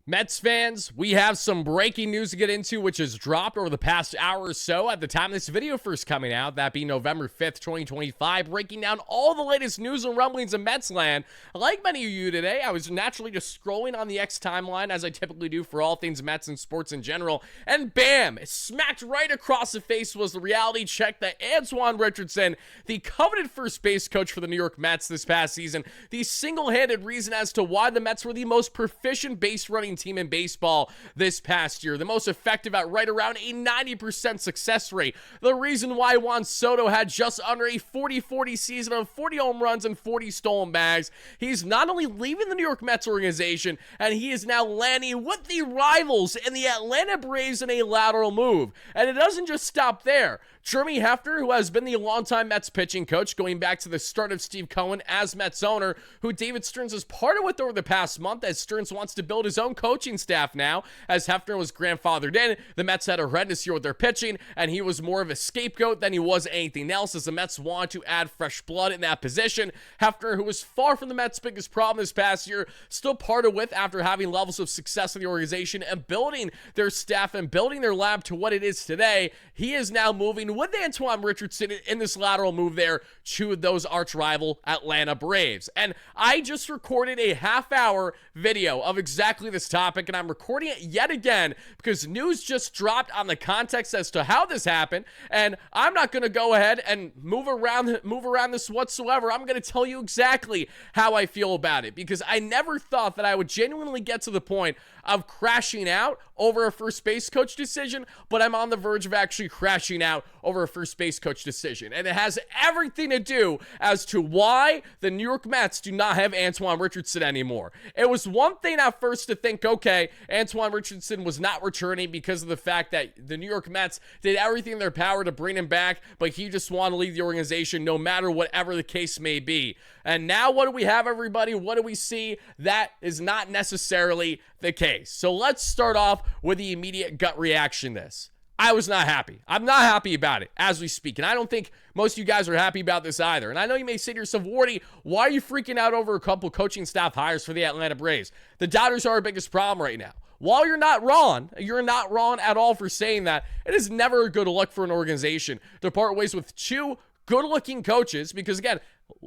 Mets fans, we have some breaking news to get into, which has dropped over the past hour or so at the time this video first coming out, that being November 5th, 2025, breaking down all the latest news and rumblings in Mets land. Like many of you today, I was naturally just scrolling on the X timeline, as I typically do for all things Mets and sports in general, and bam, smacked right across the face was the reality check that Antoan Richardson, the coveted first base coach for the New York Mets this past season, the single-handed reason as to why the Mets were the most proficient base running team in baseball this past year, the most effective at right around a 90% success rate, the reason why Juan Soto had just under a 40-40 season of 40 home runs and 40 stolen bags. He's not only leaving the New York Mets organization, and he is now landing with the rivals in the Atlanta Braves in a lateral move. And it doesn't just stop there. Jeremy Hefner, who has been the longtime Mets pitching coach going back to the start of Steve Cohen as Mets owner, who David Stearns has parted with over the past month, as Stearns wants to build his own coaching staff now, as Hefner was grandfathered in. The Mets had a horrendous year with their pitching, and he was more of a scapegoat than he was anything else, as the Mets wanted to add fresh blood in that position. Hefner, who was far from the Mets' biggest problem this past year, still parted with after having levels of success in the organization and building their staff and building their lab to what it is today. He is now moving with Antoan Richardson in this lateral move there to those arch rival Atlanta Braves. And I just recorded a half-hour video of exactly this topic, and I'm recording it yet again because news just dropped on the context as to how this happened, and I'm not going to go ahead and move around this whatsoever. I'm going to tell you exactly how I feel about it, because I never thought that I would genuinely get to the point of crashing out over a first base coach decision, but I'm on the verge of actually crashing out over a first base coach decision. And it has everything to do as to why the New York Mets do not have Antoan Richardson anymore. It was one thing at first to think, okay, Antoan Richardson was not returning because of the fact that the New York Mets did everything in their power to bring him back, but he just wanted to leave the organization no matter whatever the case may be. And now what do we have, everybody? What do we see? That is not necessarily the case. So let's start off with the immediate gut reaction to this. I was not happy. I'm not happy about it as we speak. And I don't think most of you guys are happy about this either. And I know you may say to yourself, Wardy, why are you freaking out over a couple coaching staff hires for the Atlanta Braves? The doubters are our biggest problem right now. While you're not wrong at all for saying that. It is never a good look for an organization to part ways with two good-looking coaches, because again,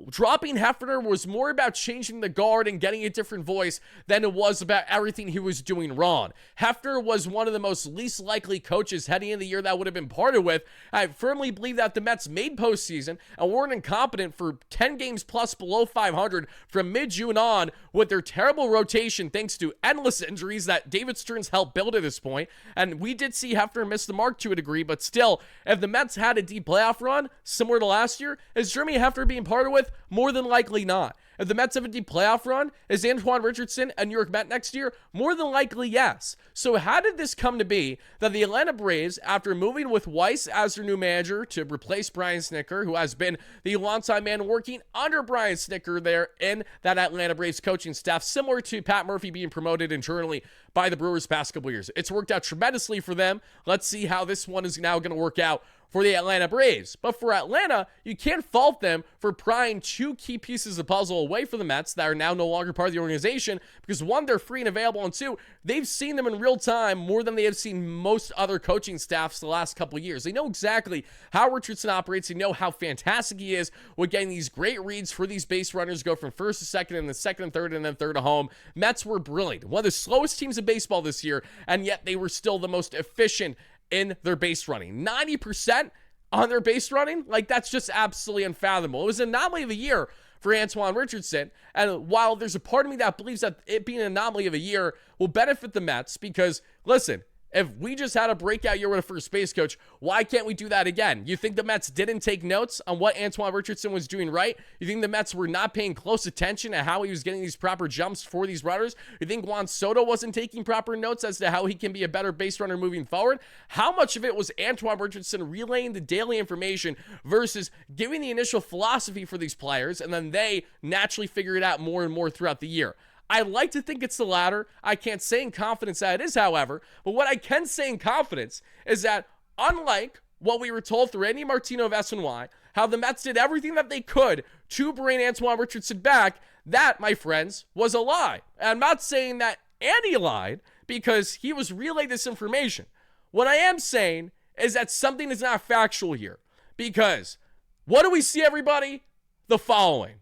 dropping Hefner was more about changing the guard and getting a different voice than it was about everything he was doing wrong. Hefner was one of the most least likely coaches heading into the year that would have been parted with. I firmly believe that the Mets made postseason and weren't incompetent for 10 games plus below 500 from mid-June on, with their terrible rotation thanks to endless injuries that David Stearns helped build at this point. And we did see Hefner miss the mark to a degree, but still, if the Mets had a deep playoff run similar to last year, is Jeremy Hefner being parted with? More than likely not. If the Mets have a deep playoff run, is Antoan Richardson a New York Met next year? More than likely, yes. So how did this come to be that the Atlanta Braves, after moving with Weiss as their new manager to replace Brian Snitker, who has been the longtime man working under Brian Snitker there in that Atlanta Braves coaching staff, similar to Pat Murphy being promoted internally by the Brewers past couple years. It's worked out tremendously for them. Let's see how this one is now going to work out for the Atlanta Braves. But for Atlanta, you can't fault them for prying two key pieces of puzzle away from the Mets that are now no longer part of the organization, because one, they're free and available, and two, they've seen them in real time more than they have seen most other coaching staffs the last couple of years. They know exactly how Richardson operates. They know how fantastic he is with getting these great reads for these base runners, go from first to second, and then second and third, and then third to home. Mets were brilliant. One of the slowest teams in baseball this year, and yet they were still the most efficient in their base running. 90% on their base running? Like, that's just absolutely unfathomable. It was an anomaly of the year for Antoan Richardson, and while there's a part of me that believes that it being an anomaly of a year will benefit the Mets, because, listen, if we just had a breakout year with a first base coach, why can't we do that again? You think the Mets didn't take notes on what Antoan Richardson was doing right? You think the Mets were not paying close attention to how he was getting these proper jumps for these runners? You think Juan Soto wasn't taking proper notes as to how he can be a better base runner moving forward? How much of it was Antoan Richardson relaying the daily information versus giving the initial philosophy for these players, and then they naturally figure it out more and more throughout the year? I like to think it's the latter. I can't say in confidence that it is, however, but what I can say in confidence is that, unlike what we were told through Andy Martino of SNY, how the Mets did everything that they could to bring Antoan Richardson back, that, my friends, was a lie. And I'm not saying that and he lied because he was relaying this information. What I am saying is that something is not factual here, because what do we see, everybody? The following.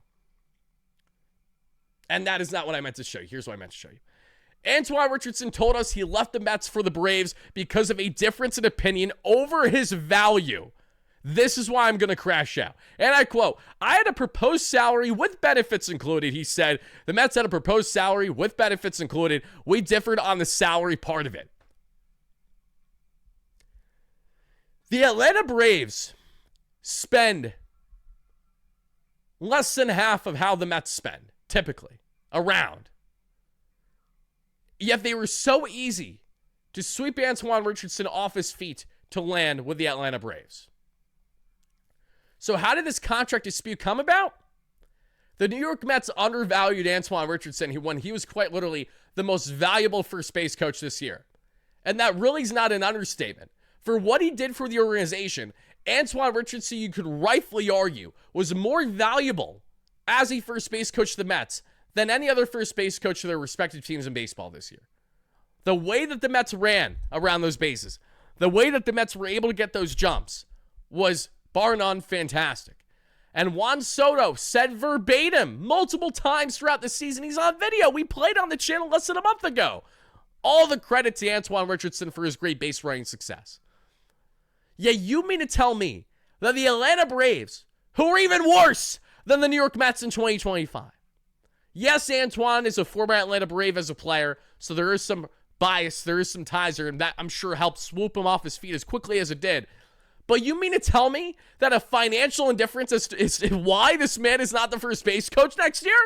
And that is not what I meant to show you. Here's what I meant to show you. Antoan RIchardson told us he left the Mets for the Braves because of a difference in opinion over his value. This is why I'm going to crash out. And I quote, "I had a proposed salary with benefits included," he said. "The Mets had a proposed salary with benefits included. We differed on the salary part of it." The Atlanta Braves spend less than half of how the Mets spend, typically, around. Yet they were so easy to sweep Antoan RIchardson off his feet to land with the Atlanta Braves. So how did this contract dispute come about? The New York Mets undervalued Antoan RIchardson when he was quite literally the most valuable first base coach this year. And that really is not an understatement. For what he did for the organization, Antoan RIchardson, you could rightfully argue, was more valuable as a first base coach to the Mets than any other first base coach to their respective teams in baseball this year. The way that the Mets ran around those bases, the way that the Mets were able to get those jumps was bar none fantastic. And Juan Soto said verbatim multiple times throughout the season, he's on video, we played on the channel less than a month ago, all the credit to Antoan RIchardson for his great base running success. Yeah, you mean to tell me that the Atlanta Braves, who are even worse than the New York Mets in 2025. Yes, Antoan is a former Atlanta Brave as a player, so there is some bias, there is some ties there, and that I'm sure helped swoop him off his feet as quickly as it did. But you mean to tell me that a financial indifference is why this man is not the first base coach next year?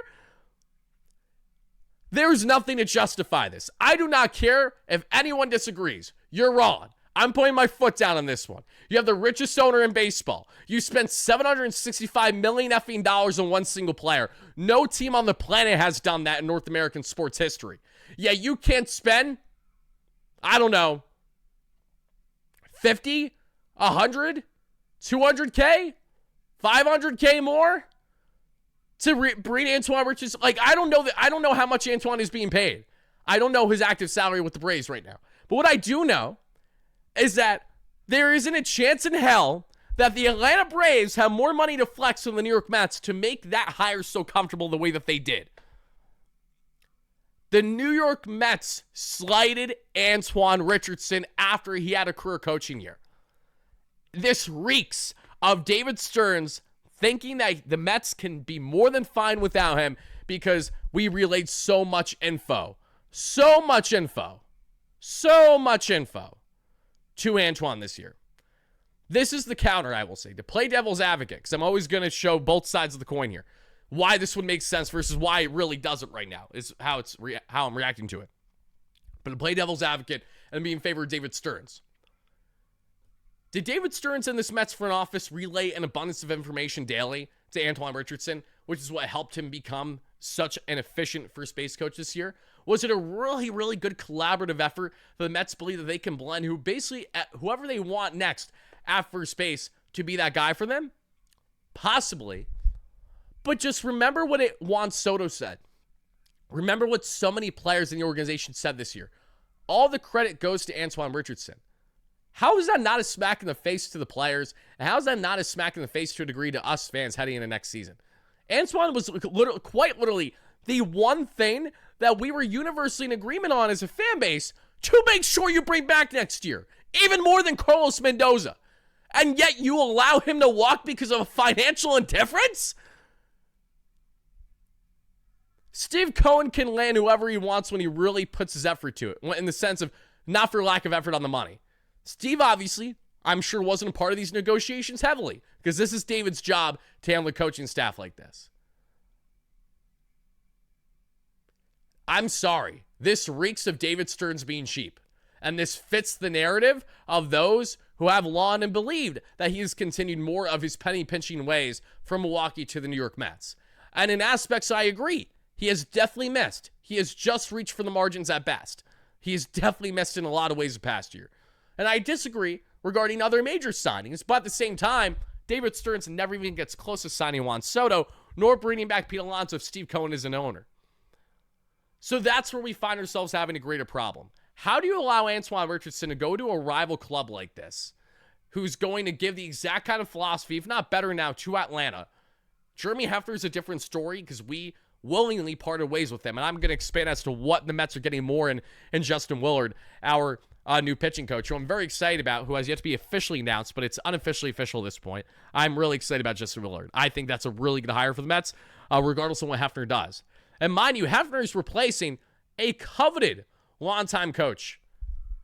There's nothing to justify this. I do not care if anyone disagrees. You're wrong. I'm putting my foot down on this one. You have the richest owner in baseball. You spent $765 million effing dollars on one single player. No team on the planet has done that in North American sports history. Yeah, you can't spend, I don't know, 50, 100, 200K, 500K more to bring Antoan RIchardson. Like, I don't know how much Antoan is being paid. I don't know his active salary with the Braves right now. But what I do know is that there isn't a chance in hell that the Atlanta Braves have more money to flex than the New York Mets to make that hire so comfortable the way that they did. The New York Mets slighted Antoan RIchardson after he had a career coaching year. This reeks of David Stearns thinking that the Mets can be more than fine without him because we relayed so much info to Antoan this year. This is the counter, I will say, to play devil's advocate, because I'm always going to show both sides of the coin here. Why this would make sense versus why it really doesn't right now is how I'm reacting to it. But to play devil's advocate and be in favor of David Stearns. Did David Stearns and this Mets front office relay an abundance of information daily to Antoan RIchardson, which is what helped him become such an efficient first base coach this year? Was it a really, really good collaborative effort for the Mets believe that they can blend whoever they want next at first base to be that guy for them? Possibly. But just remember what Juan Soto said. Remember what so many players in the organization said this year. All the credit goes to Antoan RIchardson. How is that not a smack in the face to the players? And how is that not a smack in the face to a degree to us fans heading into next season? Antoan was quite literally the one thing that we were universally in agreement on as a fan base to make sure you bring back next year. Even more than Carlos Mendoza. And yet you allow him to walk because of a financial indifference? Steve Cohen can land whoever he wants when he really puts his effort to it, in the sense of not for lack of effort on the money. Steve, obviously, I'm sure wasn't a part of these negotiations heavily, because this is David's job to handle the coaching staff like this. I'm sorry. This reeks of David Stearns being cheap. And this fits the narrative of those who have long and believed that he has continued more of his penny-pinching ways from Milwaukee to the New York Mets. And in aspects, I agree. He has definitely missed. He has just reached for the margins at best. He has definitely missed in a lot of ways the past year. And I disagree regarding other major signings, but at the same time, David Stearns never even gets close to signing Juan Soto, nor bringing back Pete Alonso if Steve Cohen is an owner. So that's where we find ourselves having a greater problem. How do you allow Antoan Richardson to go to a rival club like this, who's going to give the exact kind of philosophy, if not better now, to Atlanta? Jeremy Hefner is a different story because we willingly parted ways with him. And I'm going to expand as to what the Mets are getting more in Justin Willard, our new pitching coach, who I'm very excited about, who has yet to be officially announced, but it's unofficially official at this point. I'm really excited about Justin Willard. I think that's a really good hire for the Mets, regardless of what Hefner does. And mind you, Hefner is replacing a coveted longtime coach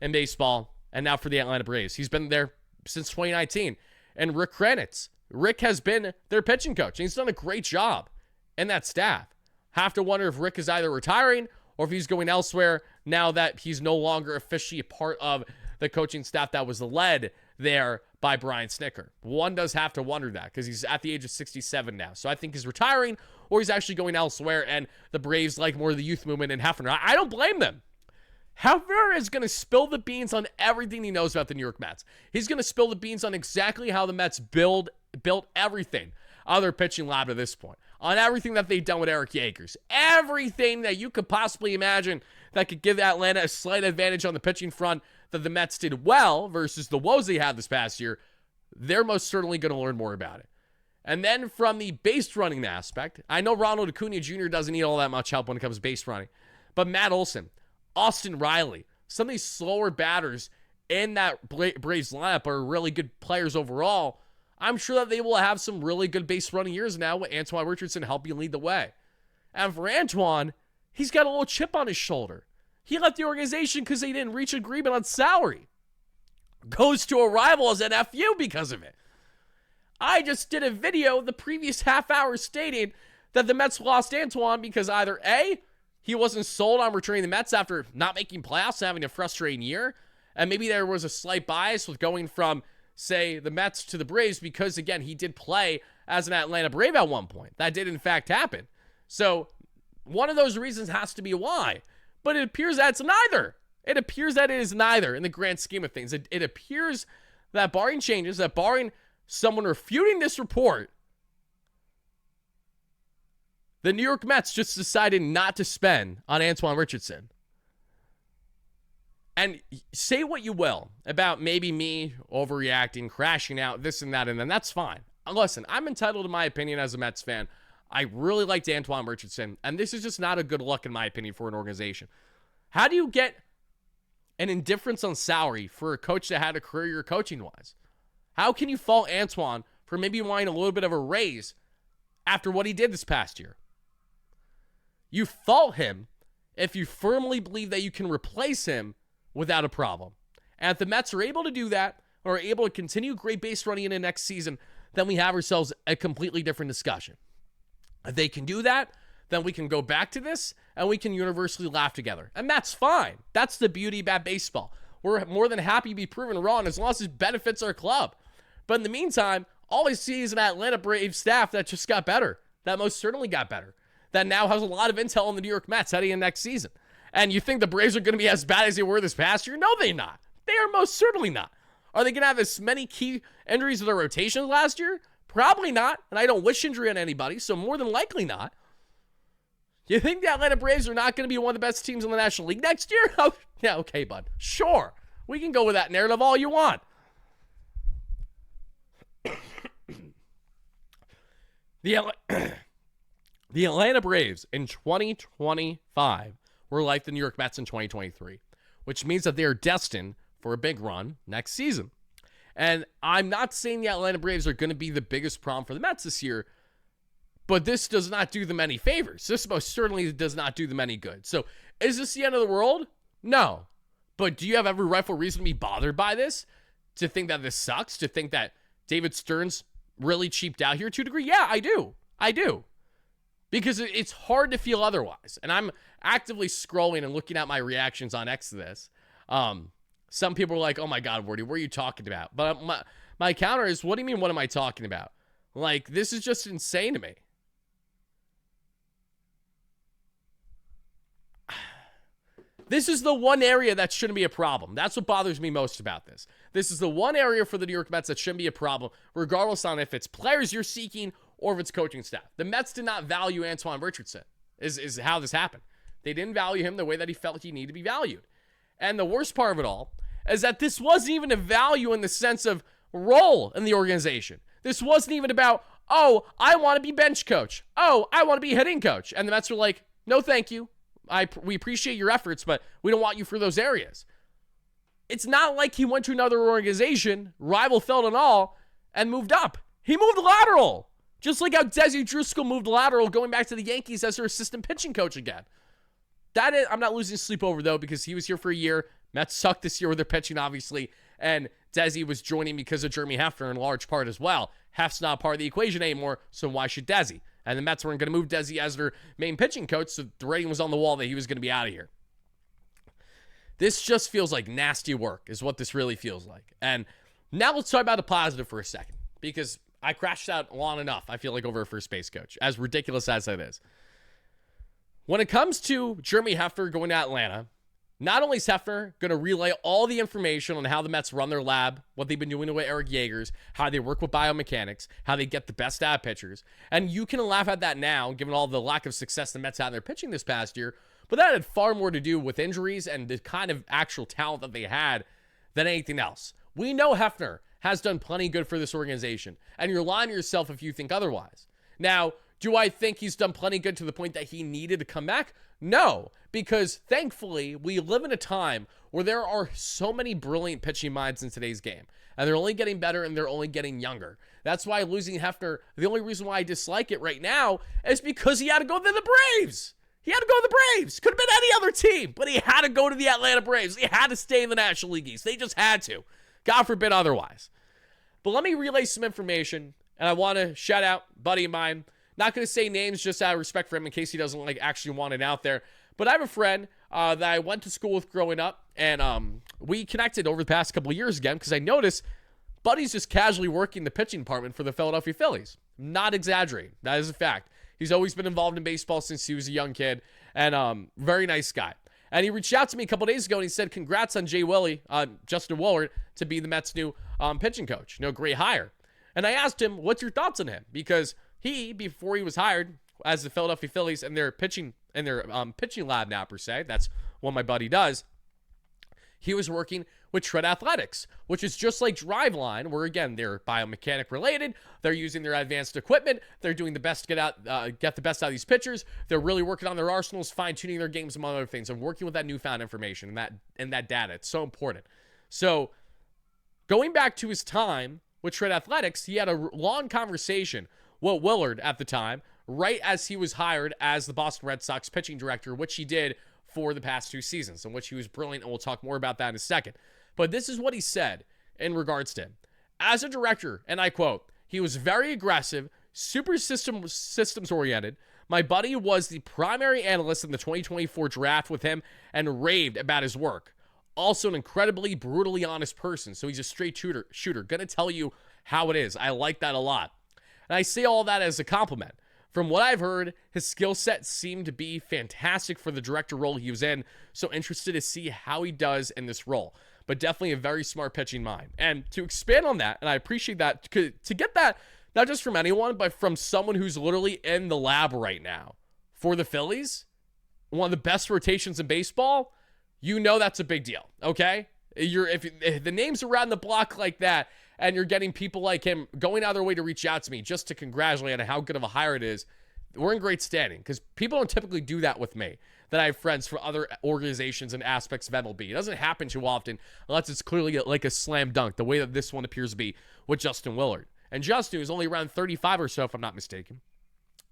in baseball, and now for the Atlanta Braves. He's been there since 2019. And Rick Kranitz. Rick has been their pitching coach, and he's done a great job in that staff. Have to wonder if Rick is either retiring or if he's going elsewhere now that he's no longer officially a part of the coaching staff that was led there by Brian Snitker. One does have to wonder that because he's at the age of 67 now. So I think he's retiring or he's actually going elsewhere, and the Braves like more of the youth movement in Hefner. I don't blame them. Hefner is going to spill the beans on everything he knows about the New York Mets. He's going to spill the beans on exactly how the Mets built everything on their pitching lab to this point, on everything that they've done with Eric Yeagers, everything that you could possibly imagine that could give Atlanta a slight advantage on the pitching front that the Mets did well versus the woes they had this past year. They're most certainly going to learn more about it. And then from the base running aspect, I know Ronald Acuna Jr. doesn't need all that much help when it comes to base running, but Matt Olson, Austin Riley, some of these slower batters in that Braves lineup are really good players overall. I'm sure that they will have some really good base running years now with Antoan Richardson helping lead the way. And for Antoan, he's got a little chip on his shoulder. He left the organization because they didn't reach agreement on salary. Goes to a rival as an FU because of it. I just did a video the previous half hour stating that the Mets lost Antoan because either A, he wasn't sold on returning the Mets after not making playoffs and having a frustrating year, and maybe there was a slight bias with going from, say, the Mets to the Braves because, again, he did play as an Atlanta Brave at one point. That did, in fact, happen. So one of those reasons has to be why. But it appears that it's neither. It appears that it is neither in the grand scheme of things. It appears that barring changes, that barring someone refuting this report, the New York Mets just decided not to spend on Antoan Richardson. And say what you will about maybe me overreacting, crashing out, this and that, and then that's fine. Listen, I'm entitled to my opinion as a Mets fan. I really liked Antoan Richardson, and this is just not a good look, in my opinion, for an organization. How do you get an indifference on salary for a coach that had a career coaching-wise? How can you fault Antoan for maybe wanting a little bit of a raise after what he did this past year? You fault him if you firmly believe that you can replace him without a problem. And if the Mets are able to do that, or are able to continue great base running in the next season, then we have ourselves a completely different discussion. If they can do that, then we can go back to this, and we can universally laugh together. And that's fine. That's the beauty about baseball. We're more than happy to be proven wrong as long as it benefits our club. But in the meantime, all I see is an Atlanta Braves staff that just got better, that most certainly got better, that now has a lot of intel on the New York Mets heading into next season. And you think the Braves are going to be as bad as they were this past year? No, they're not. They are most certainly not. Are they going to have as many key injuries to their rotation last year? Probably not. And I don't wish injury on anybody, so more than likely not. You think the Atlanta Braves are not going to be one of the best teams in the National League next year? Oh, yeah, okay, bud. Sure. We can go with that narrative all you want. The Atlanta Braves in 2025 were like the New York Mets in 2023, which means that they are destined for a big run next season. And I'm not saying the Atlanta Braves are going to be the biggest problem for the Mets this year, but this does not do them any favors. This most certainly does not do them any good. So is this the end of the world? No. But do you have every rightful reason to be bothered by this? To think that this sucks? To think that David Stearns really cheaped out here to a degree? Yeah, I do. I do. Because it's hard to feel otherwise. And I'm actively scrolling and looking at my reactions on X to this. Some people are like, oh my God, Wardy, what are you talking about? But my counter is, what do you mean, what am I talking about? Like, this is just insane to me. This is the one area that shouldn't be a problem. That's what bothers me most about this. This is the one area for the New York Mets that shouldn't be a problem, regardless on if it's players you're seeking or if it's coaching staff. The Mets did not value Antoan Richardson, is how this happened. They didn't value him the way that he felt he needed to be valued. And the worst part of it all is that this wasn't even a value in the sense of role in the organization. This wasn't even about, oh, I want to be bench coach. Oh, I want to be hitting coach. And the Mets were like, no, thank you. We appreciate your efforts, but we don't want you for those areas. It's not like he went to another organization, rival felt and all, and moved up. He moved lateral. Just like how Desi Driscoll moved lateral going back to the Yankees as their assistant pitching coach again. I'm not losing sleep over, though, because he was here for a year. Mets sucked this year with their pitching, obviously, and Desi was joining because of Jeremy Hefner in large part as well. Hef's not part of the equation anymore, so why should Desi? And the Mets weren't going to move Desi as their main pitching coach, so the rating was on the wall that he was going to be out of here. This just feels like nasty work is what this really feels like. And now let's talk about the positive for a second, because I crashed out long enough, I feel like, over a first base coach, as ridiculous as that is. When it comes to Jeremy Hefner going to Atlanta, not only is Hefner going to relay all the information on how the Mets run their lab, what they've been doing with Eric Yeagers, how they work with biomechanics, how they get the best out of pitchers. And you can laugh at that now, given all the lack of success the Mets had in their pitching this past year. But that had far more to do with injuries and the kind of actual talent that they had than anything else. We know Hefner has done plenty good for this organization, and you're lying to yourself if you think otherwise. Now, do I think he's done plenty good to the point that he needed to come back? No, because thankfully, we live in a time where there are so many brilliant pitching minds in today's game, and they're only getting better and they're only getting younger. That's why losing Hefner, the only reason why I dislike it right now is because he had to go to the Braves. He had to go to the Braves. Could have been any other team, but he had to go to the Atlanta Braves. He had to stay in the National League East. They just had to. God forbid otherwise. But let me relay some information, and I want to shout out a buddy of mine. Not going to say names just out of respect for him in case he doesn't actually want it out there. But I have a friend that I went to school with growing up, and we connected over the past couple of years again because I noticed Buddy's just casually working the pitching department for the Philadelphia Phillies. Not exaggerating. That is a fact. He's always been involved in baseball since he was a young kid, and very nice guy. And he reached out to me a couple days ago, and he said, congrats on Justin Willard, to be the Mets' new pitching coach. Great hire. And I asked him, what's your thoughts on him? Because he, before he was hired as the Philadelphia Phillies and their pitching lab now, per se, that's what my buddy does, he was working with Shred Athletics, which is just like Driveline, where, again, they're biomechanic related. They're using their advanced equipment. They're doing the best to get the best out of these pitchers. They're really working on their arsenals, fine-tuning their games, among other things, and working with that newfound information and that data. It's so important. So going back to his time with Shred Athletics, he had a long conversation with Willard at the time, right as he was hired as the Boston Red Sox pitching director, which he did for the past 2 seasons, in which he was brilliant, and we'll talk more about that in a second. But this is what he said in regards to him. As a director, and I quote, he was very aggressive, super systems-oriented. My buddy was the primary analyst in the 2024 draft with him and raved about his work. Also an incredibly brutally honest person, so he's a straight shooter. Gonna tell you how it is. I like that a lot. And I say all that as a compliment. From what I've heard, his skill set seemed to be fantastic for the director role he was in, so interested to see how he does in this role. But definitely a very smart pitching mind. And to expand on that, and I appreciate that, to get that, not just from anyone, but from someone who's literally in the lab right now for the Phillies, one of the best rotations in baseball, you know that's a big deal, okay? If the names around the block like that, and you're getting people like him going out of their way to reach out to me just to congratulate on how good of a hire it is, we're in great standing, because people don't typically do that with me, that I have friends from other organizations and aspects of MLB. It doesn't happen too often unless it's clearly like a slam dunk, the way that this one appears to be with Justin Willard. And Justin is only around 35 or so, if I'm not mistaken.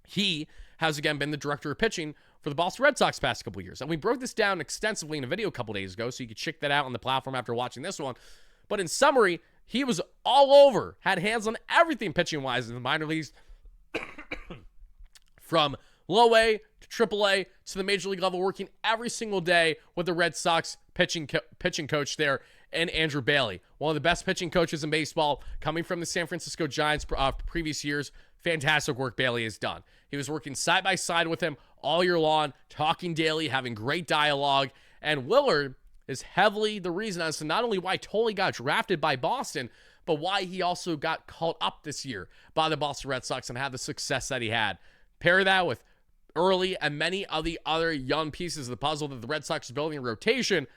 He has, again, been the director of pitching for the Boston Red Sox past couple of years. And we broke this down extensively in a video a couple days ago, so you can check that out on the platform after watching this one. But in summary, he was all over, had hands on everything pitching-wise in the minor leagues, from low A to triple A to the major league level, working every single day with the Red Sox pitching coach there, and Andrew Bailey, one of the best pitching coaches in baseball, coming from the San Francisco Giants previous years. Fantastic work Bailey has done. He was working side by side with him all year long, talking daily, having great dialogue, and Willard is heavily the reason as to not only why Tolley got drafted by Boston, but why he also got called up this year by the Boston Red Sox and had the success that he had. Pair that with early and many of the other young pieces of the puzzle that the Red Sox are building in rotation,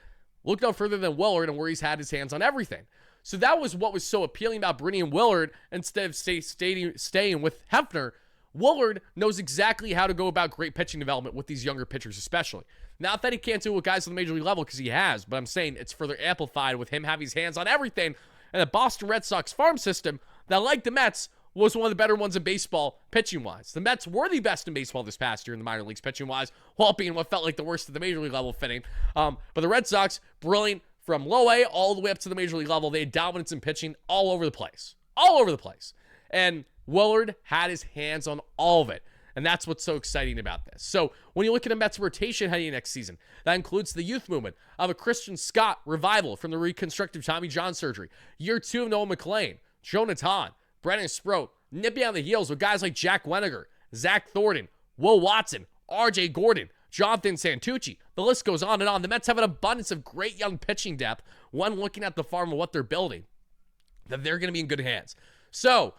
look no further than Willard and where he's had his hands on everything. So that was what was so appealing about bringing Willard instead of staying with Hefner. Willard knows exactly how to go about great pitching development with these younger pitchers especially. Not that he can't do it with guys on the major league level, because he has, but I'm saying it's further amplified with him having his hands on everything. And the Boston Red Sox farm system that, like the Mets, was one of the better ones in baseball pitching-wise. The Mets were the best in baseball this past year in the minor leagues pitching-wise, while being what felt like the worst at the major league level fitting. But the Red Sox, brilliant from low A all the way up to the major league level. They had dominance in pitching all over the place. All over the place. And Willard had his hands on all of it. And that's what's so exciting about this. So when you look at a Mets rotation heading next season, that includes the youth movement of a Christian Scott revival from the reconstructive Tommy John surgery. Year 2 of Noah McLean, Jonathan, Brennan Sproat, nipping on the heels with guys like Jack Weniger, Zach Thornton, Will Watson, RJ Gordon, Jonathan Santucci. The list goes on and on. The Mets have an abundance of great young pitching depth when looking at the farm and what they're building, that they're going to be in good hands. So,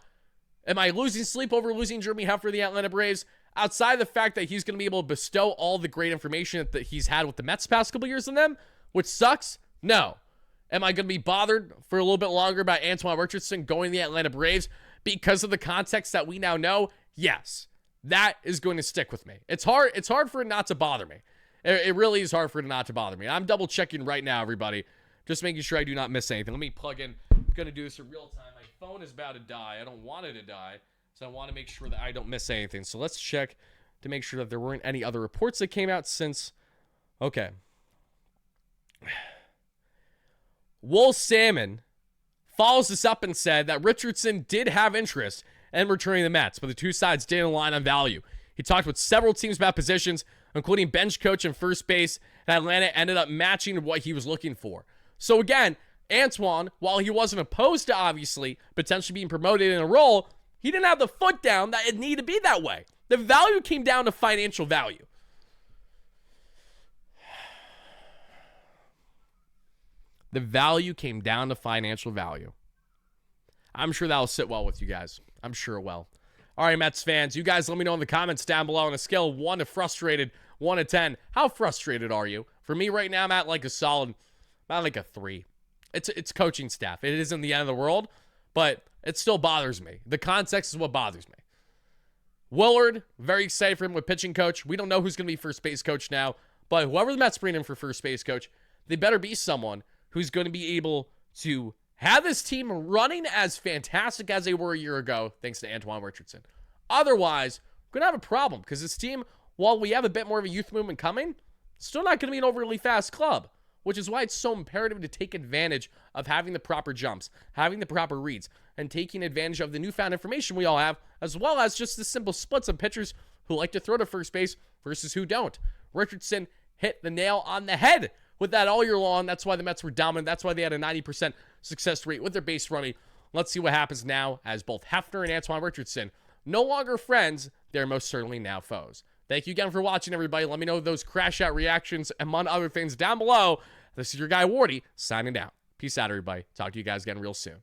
am I losing sleep over losing Jeremy Hefner to the Atlanta Braves? Outside of the fact that he's going to be able to bestow all the great information that he's had with the Mets past couple years on them, which sucks? No. Am I going to be bothered for a little bit longer about Antoan Richardson going to the Atlanta Braves because of the context that we now know? Yes. That is going to stick with me. It's hard for it not to bother me. It really is hard for it not to bother me. I'm double checking right now, everybody. Just making sure I do not miss anything. Let me plug in. I'm going to do this in real time. My phone is about to die. I don't want it to die. So I want to make sure that I don't miss anything. So let's check to make sure that there weren't any other reports that came out since. Okay. Wool Salmon follows this up and said that Richardson did have interest in returning to the Mets, but the two sides didn't align on value. He talked with several teams about positions, including bench coach and first base, and Atlanta ended up matching what he was looking for. So again, Antoan, while he wasn't opposed to obviously potentially being promoted in a role, he didn't have the foot down that it needed to be that way. The value came down to financial value. The value came down to financial value. I'm sure that'll sit well with you guys. I'm sure it will. All right, Mets fans, you guys let me know in the comments down below on a scale of 1 to frustrated, 1 to 10. How frustrated are you? For me right now, I'm at like a solid, about like a 3. It's coaching staff. It isn't the end of the world, but it still bothers me. The context is what bothers me. Willard, very excited for him with pitching coach. We don't know who's going to be first base coach now, but whoever the Mets bring in for first base coach, they better be someone who's going to be able to have this team running as fantastic as they were a year ago, thanks to Antoan Richardson. Otherwise, we're going to have a problem because this team, while we have a bit more of a youth movement coming, still not going to be an overly fast club, which is why it's so imperative to take advantage of having the proper jumps, having the proper reads, and taking advantage of the newfound information we all have, as well as just the simple splits of pitchers who like to throw to first base versus who don't. Richardson hit the nail on the head with that all year long. That's why the Mets were dominant. That's why they had a 90% success rate with their base running. Let's see what happens now as both Hefner and Antoan Richardson, no longer friends, they're most certainly now foes. Thank you again for watching, everybody. Let me know those crash out reactions, among other things, down below. This is your guy, Wardy, signing out. Peace out, everybody. Talk to you guys again real soon.